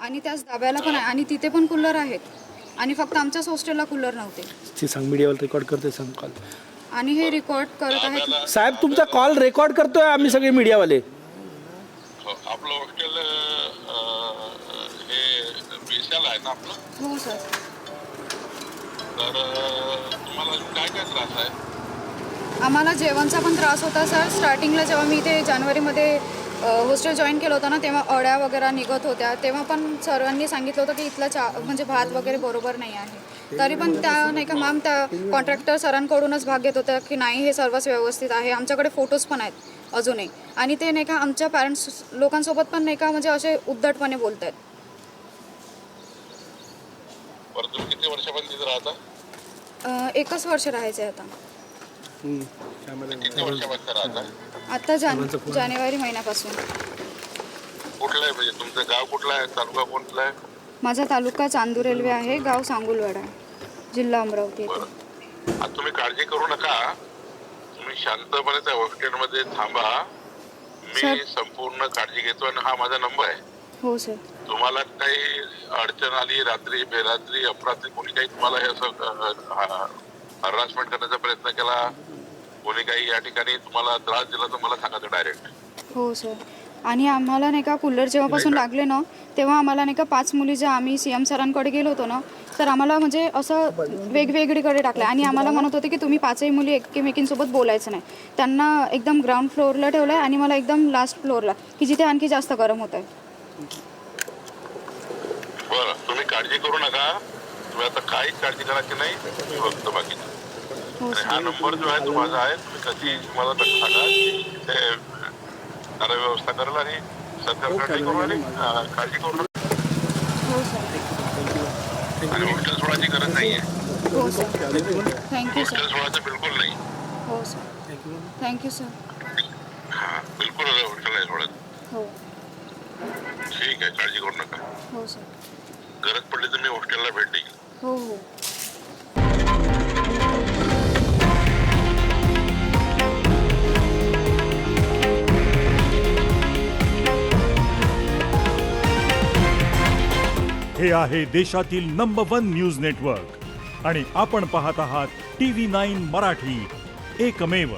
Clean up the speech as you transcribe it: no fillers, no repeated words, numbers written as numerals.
आणि त्याच दाब्याला पण आहे आणि तिथे पण कूलर आहेत आणि फक्त आमच्याच हॉस्टेलला कूलर नव्हते. ते सांग मीडियावर रेकॉर्ड करते सांग कॉल. आणि हे रेकॉर्ड करत आहेत. साहेब तुमचा कॉल रेकॉर्ड करतोय आम्ही सगळे मीडियावाले. आपलं हॉस्टेल हे बीएसएल आहे ना आपलं? हो सर. तर तुम्हाला काय काय त्रास आहे? आम्हाला जेवणचा पण त्रास होता सर. स्टार्टिंगला जेव्हा मी ते जानेवारीमध्ये हॉस्टेल जॉईन केलं होतं ना, तेव्हा अळ्या वगैरे निघत होत्या. तेव्हा पण सर्वांनी सांगितलं होतं की इथला म्हणजे भात वगैरे बरोबर नाही आहे. तरी पण त्या नाही का मॅम त्या कॉन्ट्रॅक्टर सरांकडूनच भाग घेत होत्या की नाही हे सर्वच व्यवस्थित आहे. आमच्याकडे फोटोज पण आहेत अजूनही. आणि ते नाही का आमच्या पॅरेंट्स लोकांसोबत पण नाही का म्हणजे असे उद्धटपणे बोलत आहेत. बरं, तुम्ही किती वर्षापर्यंत तिथे राहता? 1च वर्ष राहायचं आहे आता. किती वर्षापर्यंत राहता? आता जानेवारी महिन्यापासून. कुठलं आहे म्हणजे तुमचं गाव कुठलं आहे, तालुका कोणता आहे? माझा तालुका चांदूर रेल्वे आहे, गाव सांगुलवाडा, जिल्हा अमरावती येथे. बरं, आता तुम्ही काळजी करू नका. तुम्ही शांतपणे त्या हॉस्टेलमध्ये थांबा. मी संपूर्ण काळजी घेतो आणि हा माझा नंबर आहे. हो सर. तुम्हाला काही अडचण आली, रात्री बेरात्री अपरात्री कोणी काही तुम्हाला हे असं हरासमेंट करण्याचा प्रयत्न केला, कोणी काही या ठिकाणी तुम्हाला त्रास दिला तर मला सांगा डायरेक्ट. हो सर. आणि आम्हाला नाही का कूलर जेव्हापासून लागले ना, तेव्हा आम्हाला नाही का 5 मुली ज्या आम्ही CM सरांकडे गेलो होतो ना, तर आम्हाला म्हणजे असं वेगवेगळीकडे टाकलं आणि आम्हाला म्हणत होते की तुम्ही 5ही मुली एकमेकींसोबत बोलायचं नाही. त्यांना एकदम ग्राउंड फ्लोअरला ठेवलं आहे आणि मला एकदम लास्ट फ्लोअरला की जिथे आणखी जास्त गरम होत आहे. बरं, तुम्ही काळजी करू नका. तुम्ही आता काहीच काळजी करायची नाही. मी बघतो बाकीचं. हो हा सर. नंबर जो आहे तो माझा आहे. तुम्ही कधी मला तसं सांगा. ते त्याला व्यवस्था करेल आणि सरकार काळजी करू आणि काळजी करू नका. हो सर. आणि हॉस्टेल सोडायची गरज नाही आहे. हो सर. Thank you sir. हॉस्टेल सोडायचं बिलकुल नाही. हो सर. Thank you sir. हां, बिलकुल हॉस्टेल नाही सोडायचं. हो. ठीक आहे, काळजी करू नका. हो सर. गरज पडली तर मी हॉस्टेलला भेट देईल. हो हो. हे आहे देशातील नंबर 1 न्यूज नेटवर्क आणि आपण पाहत आहात TV9 मराठी, एकमेव.